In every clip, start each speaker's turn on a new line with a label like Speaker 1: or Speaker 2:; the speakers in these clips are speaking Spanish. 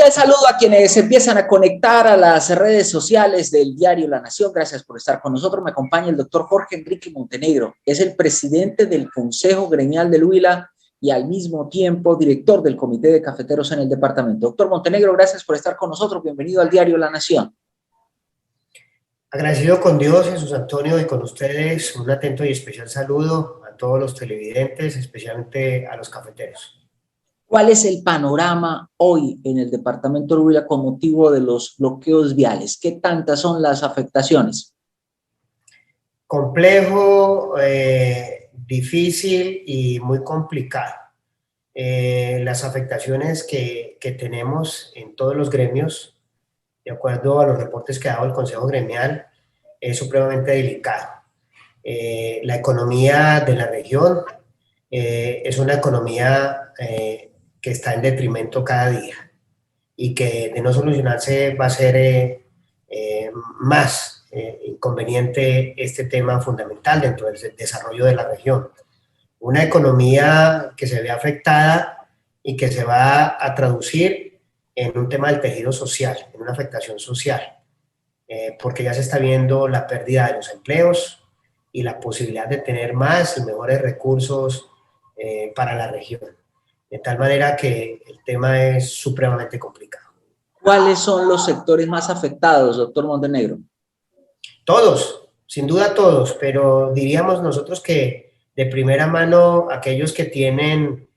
Speaker 1: cordial saludo a quienes empiezan a conectar a las redes sociales del diario La Nación. Gracias por estar con nosotros. Me acompaña el doctor Jorge Enrique Montenegro. Es el presidente del Consejo Gremial del Huila y al mismo tiempo director del Comité de Cafeteros en el departamento. Doctor Montenegro, gracias por estar con nosotros. Bienvenido al diario La Nación.
Speaker 2: Agradecido con Dios, Jesús Antonio, y con ustedes. Un atento y especial saludo a todos los televidentes, especialmente a los cafeteros.
Speaker 1: ¿Cuál es el panorama hoy en el departamento de Huila con motivo de los bloqueos viales? ¿Qué tantas son las afectaciones?
Speaker 2: Complejo, difícil y muy complicado. Las afectaciones que tenemos en todos los gremios, de acuerdo a los reportes que ha dado el Consejo Gremial, es supremamente delicado. La economía de la región es una economía que está en detrimento cada día y que de no solucionarse va a ser más inconveniente este tema fundamental dentro del desarrollo de la región. Una economía que se ve afectada y que se va a traducir en un tema del tejido social, en una afectación social, porque ya se está viendo la pérdida de los empleos y la posibilidad de tener más y mejores recursos para la región. De tal manera que el tema es supremamente complicado.
Speaker 1: ¿Cuáles son los sectores más afectados, doctor Montenegro?
Speaker 2: Todos, sin duda todos, pero diríamos nosotros que de primera mano aquellos que tienen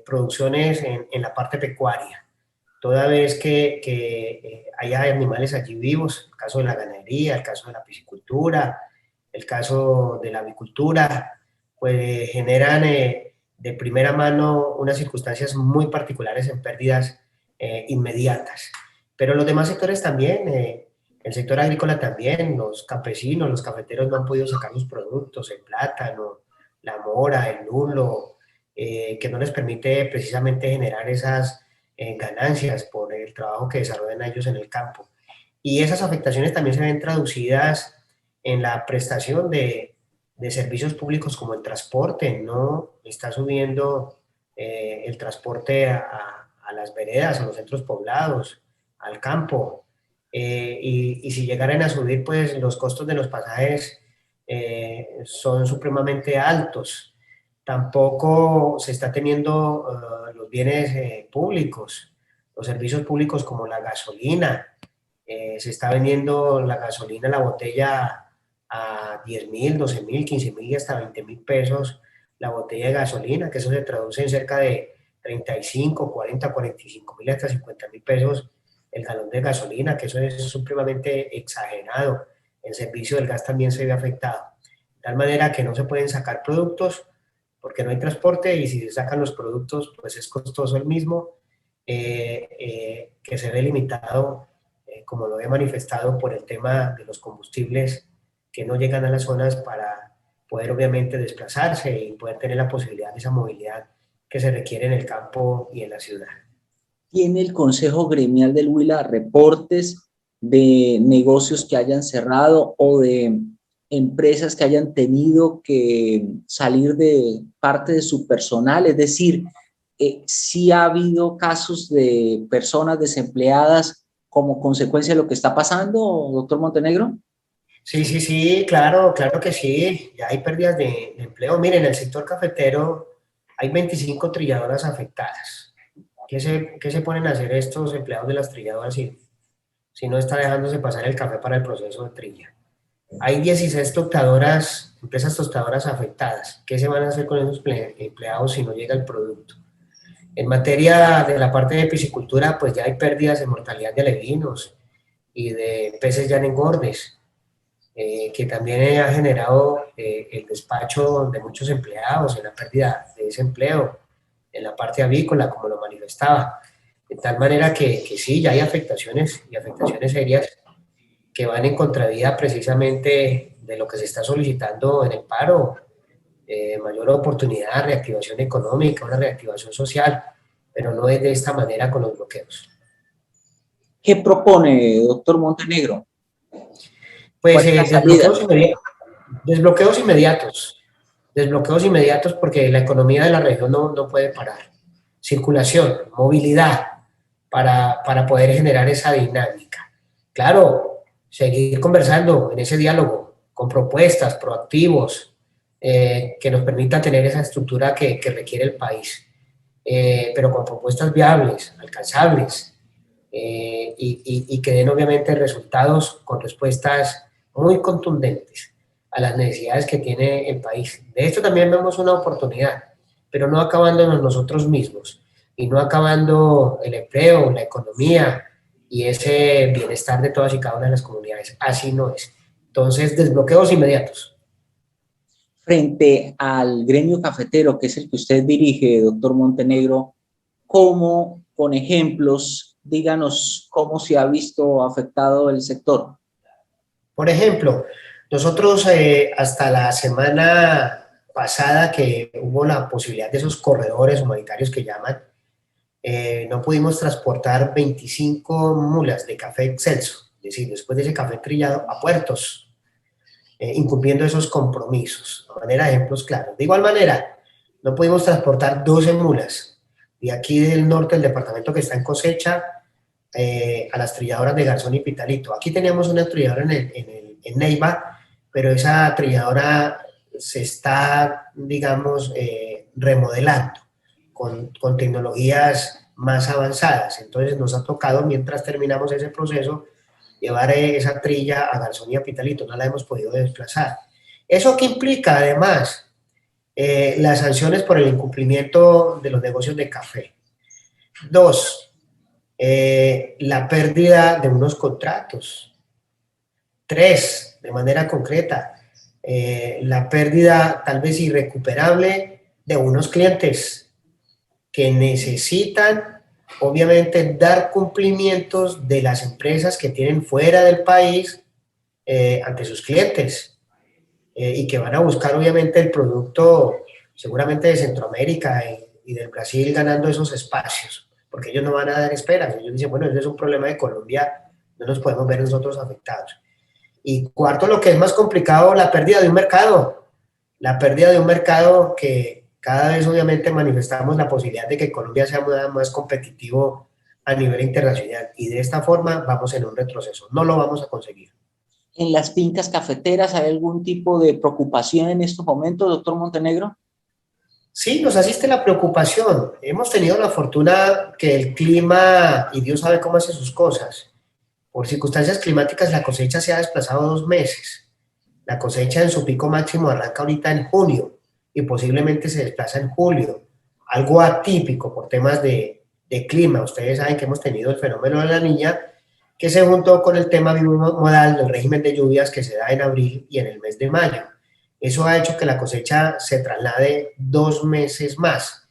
Speaker 2: producciones en la parte pecuaria, toda vez que haya animales allí vivos, el caso de la ganadería, el caso de la piscicultura, el caso de la avicultura, pues generan de primera mano unas circunstancias muy particulares en pérdidas inmediatas. Pero los demás sectores también, el sector agrícola también, los campesinos, los cafeteros no han podido sacar sus productos, el plátano, la mora, el lulo, que no les permite precisamente generar esas ganancias por el trabajo que desarrollan ellos en el campo. Y esas afectaciones también se ven traducidas en la prestación de servicios públicos como el transporte, ¿no? Está subiendo el transporte a las veredas, a los centros poblados, al campo, y si llegaran a subir, pues los costos de los pasajes son supremamente altos. Tampoco se está teniendo los bienes públicos, los servicios públicos como la gasolina. Se está vendiendo la gasolina, la botella a 10.000, 12.000, 15.000 y hasta 20.000 pesos la botella de gasolina, que eso se traduce en cerca de 35, 40, 45.000 hasta 50.000 pesos el galón de gasolina, que eso es supremamente exagerado. El servicio del gas también se ve afectado. De tal manera que no se pueden sacar productos porque no hay transporte, y si se sacan los productos, pues es costoso el mismo, que se ve limitado, como lo he manifestado, por el tema de los combustibles que no llegan a las zonas para poder obviamente desplazarse y poder tener la posibilidad de esa movilidad que se requiere en el campo y en la ciudad.
Speaker 1: ¿Tiene el Consejo Gremial del Huila reportes de negocios que hayan cerrado o de empresas que hayan tenido que salir de parte de su personal? Es decir, ¿sí ha habido casos de personas desempleadas como consecuencia de lo que está pasando, doctor Montenegro?
Speaker 2: Sí, claro que sí, ya hay pérdidas de empleo. Miren, en el sector cafetero hay 25 trilladoras afectadas. ¿Qué se ponen a hacer estos empleados de las trilladoras si no está dejándose pasar el café para el proceso de trilla? Hay 16 tostadoras, empresas tostadoras afectadas. ¿Qué se van a hacer con esos empleados si no llega el producto? En materia de la parte de piscicultura, pues ya hay pérdidas de mortalidad de alevinos y de peces ya en engordes, que también ha generado el despacho de muchos empleados, en la pérdida de ese empleo, en la parte avícola, como lo manifestaba. De tal manera que sí, ya hay afectaciones, y afectaciones serias, que van en contravía precisamente de lo que se está solicitando en el paro, mayor oportunidad, reactivación económica, una reactivación social, pero no es de esta manera con los bloqueos.
Speaker 1: ¿Qué propone, doctor Montenegro?
Speaker 2: Pues desbloqueos inmediatos porque la economía de la región no puede parar. Circulación, movilidad, para poder generar esa dinámica. Claro, seguir conversando en ese diálogo con propuestas, proactivos, que nos permitan tener esa estructura que requiere el país, pero con propuestas viables, alcanzables, y que den obviamente resultados con respuestas muy contundentes a las necesidades que tiene el país. De esto también vemos una oportunidad, pero no acabándonos nosotros mismos y no acabando el empleo, la economía y ese bienestar de todas y cada una de las comunidades. Así no es. Entonces, desbloqueos inmediatos.
Speaker 1: Frente al gremio cafetero, que es el que usted dirige, doctor Montenegro, ¿cómo, con ejemplos, díganos cómo se ha visto afectado el sector?
Speaker 2: Por ejemplo, nosotros hasta la semana pasada que hubo la posibilidad de esos corredores humanitarios que llaman, no pudimos transportar 25 mulas de café excelso, es decir, después de ese café trillado, a puertos, incumpliendo esos compromisos, de manera de ejemplos claros. De igual manera, no pudimos transportar 12 mulas de aquí del norte del departamento que está en cosecha a las trilladoras de Garzón y Pitalito. Aquí teníamos una trilladora en Neiva, pero esa trilladora se está, digamos, remodelando con tecnologías más avanzadas. Entonces nos ha tocado, mientras terminamos ese proceso, llevar esa trilla a Garzón y a Pitalito. No la hemos podido desplazar. ¿Eso qué implica? Además, las sanciones por el incumplimiento de los negocios de café. Dos, la pérdida de unos contratos. Tres, de manera concreta, la pérdida tal vez irrecuperable de unos clientes que necesitan, obviamente, dar cumplimientos de las empresas que tienen fuera del país ante sus clientes y que van a buscar, obviamente, el producto seguramente de Centroamérica y del Brasil ganando esos espacios, porque ellos no van a dar esperas. Ellos dicen, bueno, ese es un problema de Colombia, no nos podemos ver nosotros afectados. Y cuarto, lo que es más complicado, la pérdida de un mercado. La pérdida de un mercado que cada vez obviamente manifestamos la posibilidad de que Colombia sea más competitivo a nivel internacional. Y de esta forma vamos en un retroceso. No lo vamos a conseguir.
Speaker 1: ¿En las fincas cafeteras hay algún tipo de preocupación en estos momentos, doctor Montenegro?
Speaker 2: Sí, nos asiste la preocupación. Hemos tenido la fortuna que el clima, y Dios sabe cómo hace sus cosas, por circunstancias climáticas la cosecha se ha desplazado 2 meses. La cosecha en su pico máximo arranca ahorita en junio y posiblemente se desplaza en julio. Algo atípico por temas de clima. Ustedes saben que hemos tenido el fenómeno de la Niña, que se juntó con el tema bimodal del régimen de lluvias que se da en abril y en el mes de mayo. Eso ha hecho que la cosecha se traslade 2 meses más,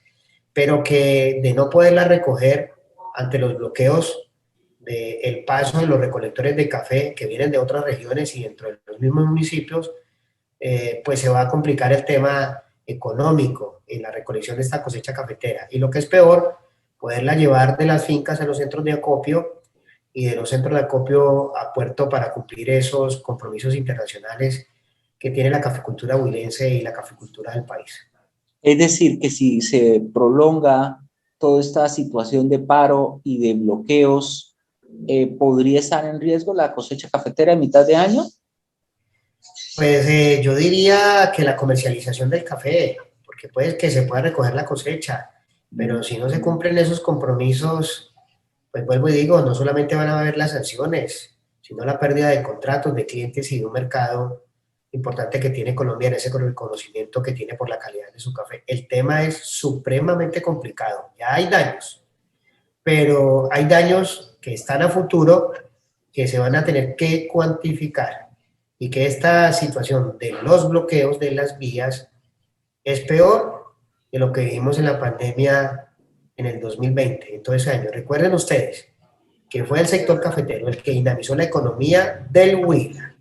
Speaker 2: pero que de no poderla recoger ante los bloqueos del paso de los recolectores de café que vienen de otras regiones y dentro de los mismos municipios, pues se va a complicar el tema económico en la recolección de esta cosecha cafetera. Y lo que es peor, poderla llevar de las fincas a los centros de acopio y de los centros de acopio a puerto para cumplir esos compromisos internacionales que tiene la caficultura huilense y la caficultura del país.
Speaker 1: Es decir, que si se prolonga toda esta situación de paro y de bloqueos, ¿podría estar en riesgo la cosecha cafetera a mitad de año?
Speaker 2: Pues yo diría que la comercialización del café, porque puede que se pueda recoger la cosecha, pero si no se cumplen esos compromisos, pues vuelvo y digo, no solamente van a haber las sanciones, sino la pérdida de contratos, de clientes y de un mercado importante que tiene Colombia en ese reconocimiento que tiene por la calidad de su café. El tema es supremamente complicado. Ya hay daños, pero hay daños que están a futuro que se van a tener que cuantificar y que esta situación de los bloqueos de las vías es peor de lo que vimos en la pandemia en el 2020, en todo ese año. Recuerden ustedes que fue el sector cafetero el que dinamizó la economía del Huila.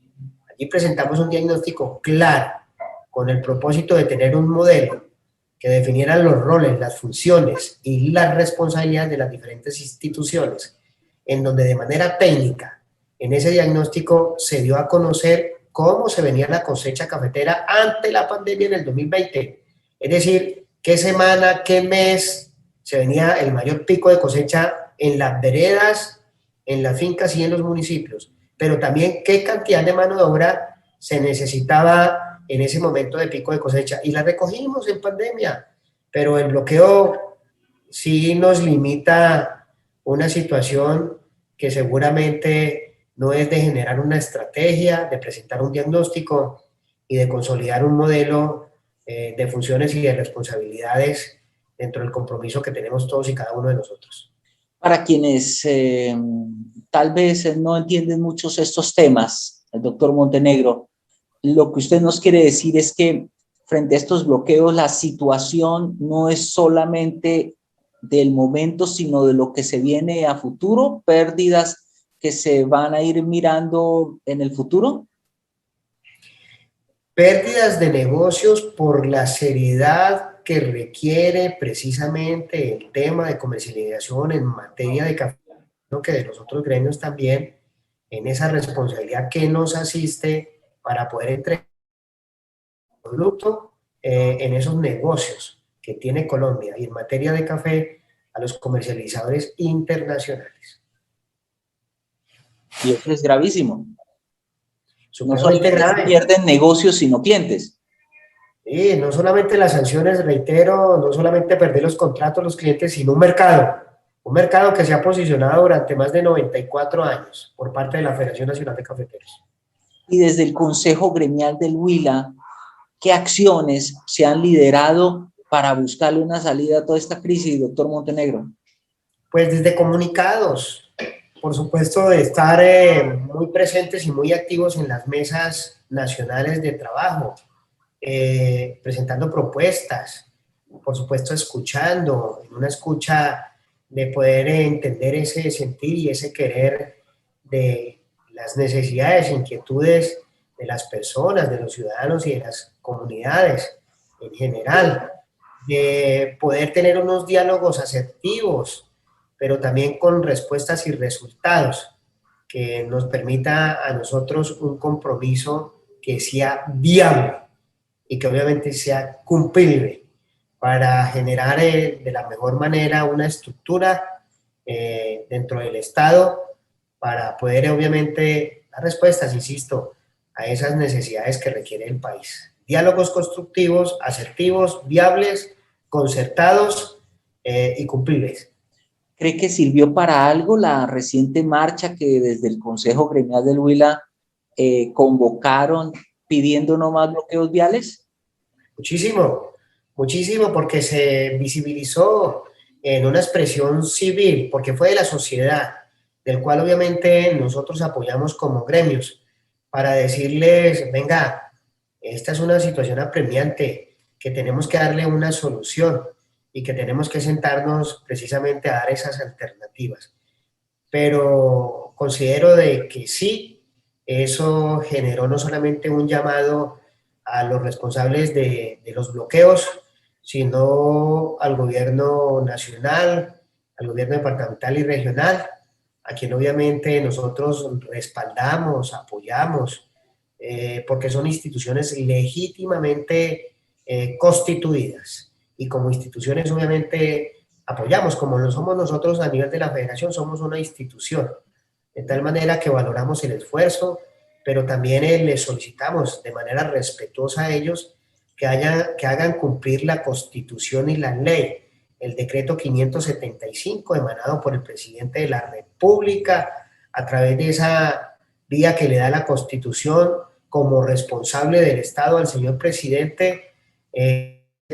Speaker 2: Allí presentamos un diagnóstico claro con el propósito de tener un modelo que definiera los roles, las funciones y las responsabilidades de las diferentes instituciones, en donde de manera técnica, en ese diagnóstico se dio a conocer cómo se venía la cosecha cafetera ante la pandemia en el 2020. Es decir, qué semana, qué mes se venía el mayor pico de cosecha en las veredas, en las fincas y en los municipios, pero también qué cantidad de mano de obra se necesitaba en ese momento de pico de cosecha. Y la recogimos en pandemia, pero el bloqueo sí nos limita una situación que seguramente no es de generar una estrategia, de presentar un diagnóstico y de consolidar un modelo de funciones y de responsabilidades dentro del compromiso que tenemos todos y cada uno de nosotros.
Speaker 1: Para quienes tal vez no entienden muchos estos temas, el doctor Montenegro, lo que usted nos quiere decir es que frente a estos bloqueos, la situación no es solamente del momento, sino de lo que se viene a futuro, pérdidas que se van a ir mirando en el futuro.
Speaker 2: Pérdidas de negocios por la seriedad que requiere precisamente el tema de comercialización en materia de café, ¿no? Que de los otros gremios también, en esa responsabilidad que nos asiste para poder entregar el producto en esos negocios que tiene Colombia y en materia de café a los comercializadores internacionales.
Speaker 1: Y eso es gravísimo. No
Speaker 2: Supremamente
Speaker 1: solamente se
Speaker 2: grave.
Speaker 1: pierden negocios, sino clientes.
Speaker 2: Sí, no solamente las sanciones, reitero, no solamente perder los contratos, los clientes, sino un mercado que se ha posicionado durante más de 94 años por parte de la Federación Nacional de Cafeteros.
Speaker 1: Y desde el Consejo Gremial del Huila, ¿qué acciones se han liderado para buscarle una salida a toda esta crisis, doctor Montenegro?
Speaker 2: Pues desde comunicados, por supuesto, de estar muy presentes y muy activos en las mesas nacionales de trabajo, presentando propuestas, por supuesto escuchando, en una escucha de poder entender ese sentir y ese querer de las necesidades e inquietudes de las personas, de los ciudadanos y de las comunidades en general, de poder tener unos diálogos asertivos, pero también con respuestas y resultados que nos permita a nosotros un compromiso que sea viable y que obviamente sea cumplible para generar de la mejor manera una estructura dentro del Estado para poder obviamente dar respuestas, insisto, a esas necesidades que requiere el país. Diálogos constructivos, asertivos, viables, concertados y cumplibles.
Speaker 1: ¿Cree que sirvió para algo la reciente marcha que desde el Consejo Gremial del Huila convocaron pidiendo no más bloqueos viales?
Speaker 2: Muchísimo, muchísimo, porque se visibilizó en una expresión civil, porque fue de la sociedad, del cual obviamente nosotros apoyamos como gremios, para decirles, venga, esta es una situación apremiante, que tenemos que darle una solución y que tenemos que sentarnos precisamente a dar esas alternativas. Pero considero de que sí, eso generó no solamente un llamado a los responsables de los bloqueos, sino al gobierno nacional, al gobierno departamental y regional, a quien obviamente nosotros respaldamos, apoyamos, porque son instituciones legítimamente constituidas. Y como instituciones obviamente apoyamos, como lo somos nosotros a nivel de la federación, somos una institución, de tal manera que valoramos el esfuerzo, pero también les solicitamos de manera respetuosa a ellos que hagan cumplir la Constitución y la ley. El decreto 575 emanado por el presidente de la República a través de esa vía que le da la Constitución como responsable del Estado al señor presidente,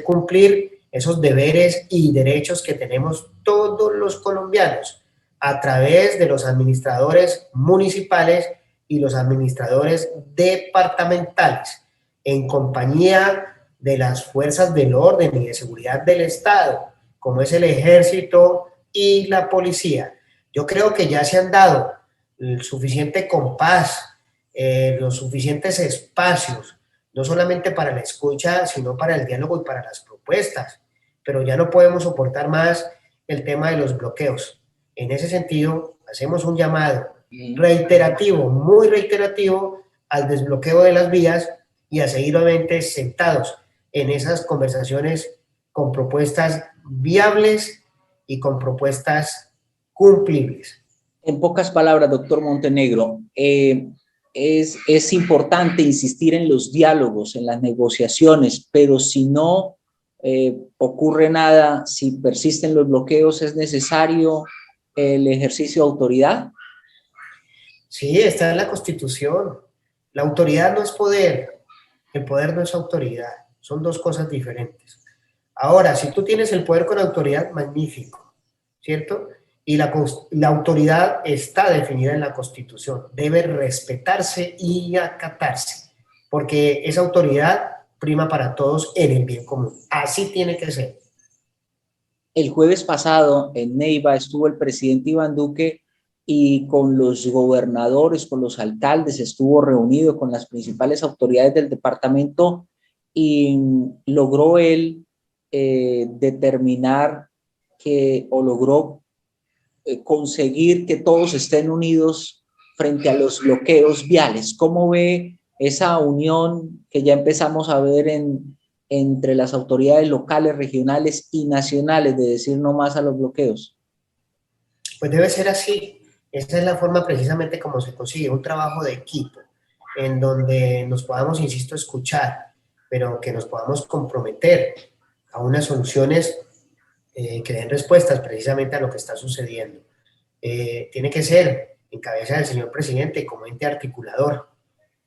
Speaker 2: cumplir esos deberes y derechos que tenemos todos los colombianos a través de los administradores municipales y los administradores departamentales, en compañía de las fuerzas del orden y de seguridad del Estado, como es el ejército y la policía. Yo creo que ya se han dado el suficiente compás, los suficientes espacios, no solamente para la escucha, sino para el diálogo y para las propuestas, pero ya no podemos soportar más el tema de los bloqueos. En ese sentido, hacemos un llamado reiterativo, muy reiterativo, al desbloqueo de las vías y a seguir obviamente sentados en esas conversaciones con propuestas viables y con propuestas cumplibles.
Speaker 1: En pocas palabras, doctor Montenegro, es importante insistir en los diálogos, en las negociaciones, pero si no ocurre nada, si persisten los bloqueos, ¿es necesario el ejercicio de autoridad?
Speaker 2: Sí, está en la Constitución. La autoridad no es poder, el poder no es autoridad, son dos cosas diferentes. Ahora, si tú tienes el poder con autoridad, magnífico, ¿cierto? Y la autoridad está definida en la Constitución, debe respetarse y acatarse, porque esa autoridad prima para todos en el bien común. Así tiene que ser.
Speaker 1: El jueves pasado en Neiva estuvo el presidente Iván Duque y con los gobernadores, con los alcaldes, estuvo reunido con las principales autoridades del departamento y logró él determinar que, o logró conseguir que todos estén unidos frente a los bloqueos viales. ¿Cómo ve esa unión que ya empezamos a ver entre las autoridades locales, regionales y nacionales de decir no más a los bloqueos?
Speaker 2: Pues debe ser así. Esa es la forma precisamente como se consigue un trabajo de equipo, en donde nos podamos, insisto, escuchar, pero que nos podamos comprometer a unas soluciones que den respuestas precisamente a lo que está sucediendo. Tiene que ser en cabeza del señor presidente como ente articulador,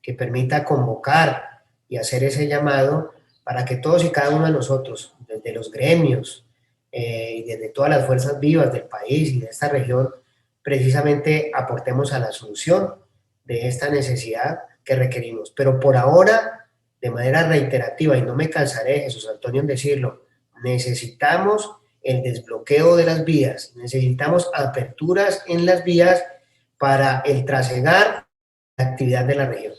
Speaker 2: que permita convocar y hacer ese llamado para que todos y cada uno de nosotros, desde los gremios y desde todas las fuerzas vivas del país y de esta región, precisamente aportemos a la solución de esta necesidad que requerimos. Pero por ahora, de manera reiterativa, y no me cansaré, Jesús Antonio, en decirlo, necesitamos el desbloqueo de las vías, necesitamos aperturas en las vías para el trasegar la actividad de la región.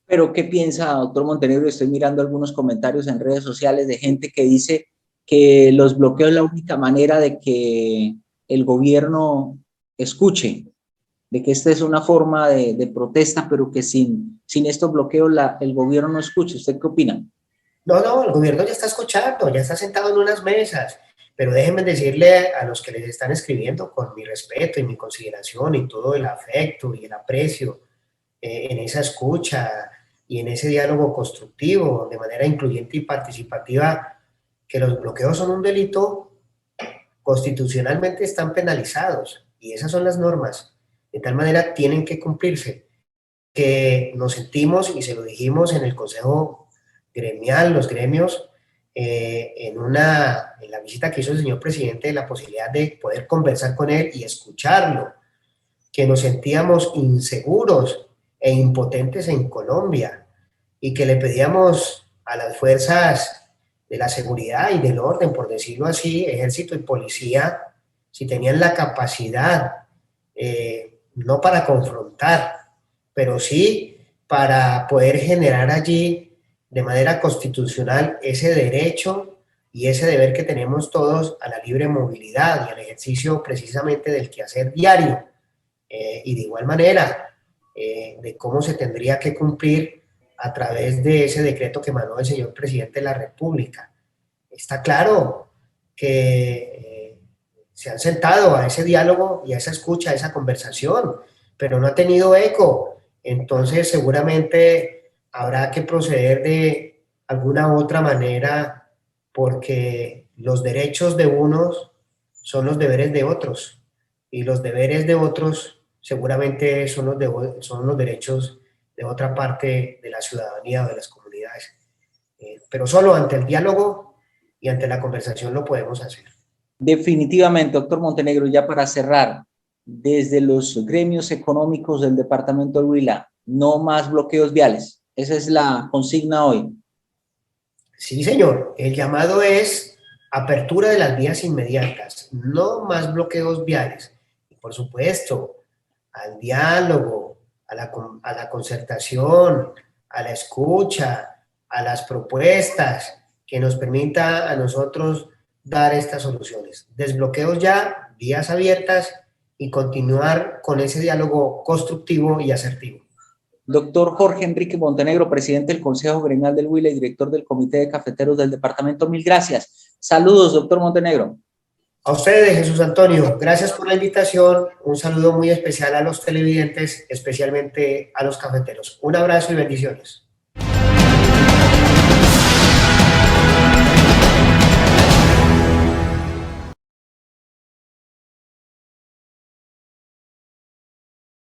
Speaker 1: Pero, ¿qué piensa, doctor Montenegro? Estoy mirando algunos comentarios en redes sociales de gente que dice que los bloqueos es la única manera de que el gobierno escuche, de que esta es una forma de protesta, pero que sin estos bloqueos el gobierno no escucha. ¿Usted qué opina?
Speaker 2: No, el gobierno ya está escuchando, ya está sentado en unas mesas, pero déjenme decirle a los que les están escribiendo con mi respeto y mi consideración y todo el afecto y el aprecio en esa escucha y en ese diálogo constructivo, de manera incluyente y participativa, que los bloqueos son un delito, constitucionalmente están penalizados y esas son las normas. De tal manera tienen que cumplirse. Que nos sentimos, y se lo dijimos en el Consejo Gremial, los gremios, en la visita que hizo el señor presidente, la posibilidad de poder conversar con él y escucharlo, que nos sentíamos inseguros e impotentes en Colombia y que le pedíamos a las fuerzas de la seguridad y del orden, por decirlo así, ejército y policía, si tenían la capacidad, no para confrontar, pero sí para poder generar allí de manera constitucional ese derecho y ese deber que tenemos todos a la libre movilidad y al ejercicio precisamente del quehacer diario. Y de igual manera, de cómo se tendría que cumplir a través de ese decreto que emanó el señor presidente de la República. Está claro que se han sentado a ese diálogo y a esa escucha, a esa conversación, pero no ha tenido eco. Entonces, seguramente habrá que proceder de alguna otra manera porque los derechos de unos son los deberes de otros y los deberes de otros seguramente son los derechos de otra parte de la ciudadanía o de las comunidades. Pero solo ante el diálogo y ante la conversación lo podemos hacer.
Speaker 1: Definitivamente, doctor Montenegro, ya para cerrar, desde los gremios económicos del departamento del Huila, no más bloqueos viales. Esa es la consigna hoy.
Speaker 2: Sí, señor. El llamado es apertura de las vías inmediatas, no más bloqueos viales. Y por supuesto, al diálogo, a la concertación, a la escucha, a las propuestas que nos permita a nosotros dar estas soluciones. Desbloqueos ya, vías abiertas y continuar con ese diálogo constructivo y asertivo.
Speaker 1: Doctor Jorge Enrique Montenegro, presidente del Consejo Gremial del Huila y director del Comité de Cafeteros del departamento, mil gracias. Saludos, doctor Montenegro.
Speaker 2: A ustedes, Jesús Antonio, gracias por la invitación. Un saludo muy especial a los televidentes, especialmente a los cafeteros. Un abrazo y bendiciones.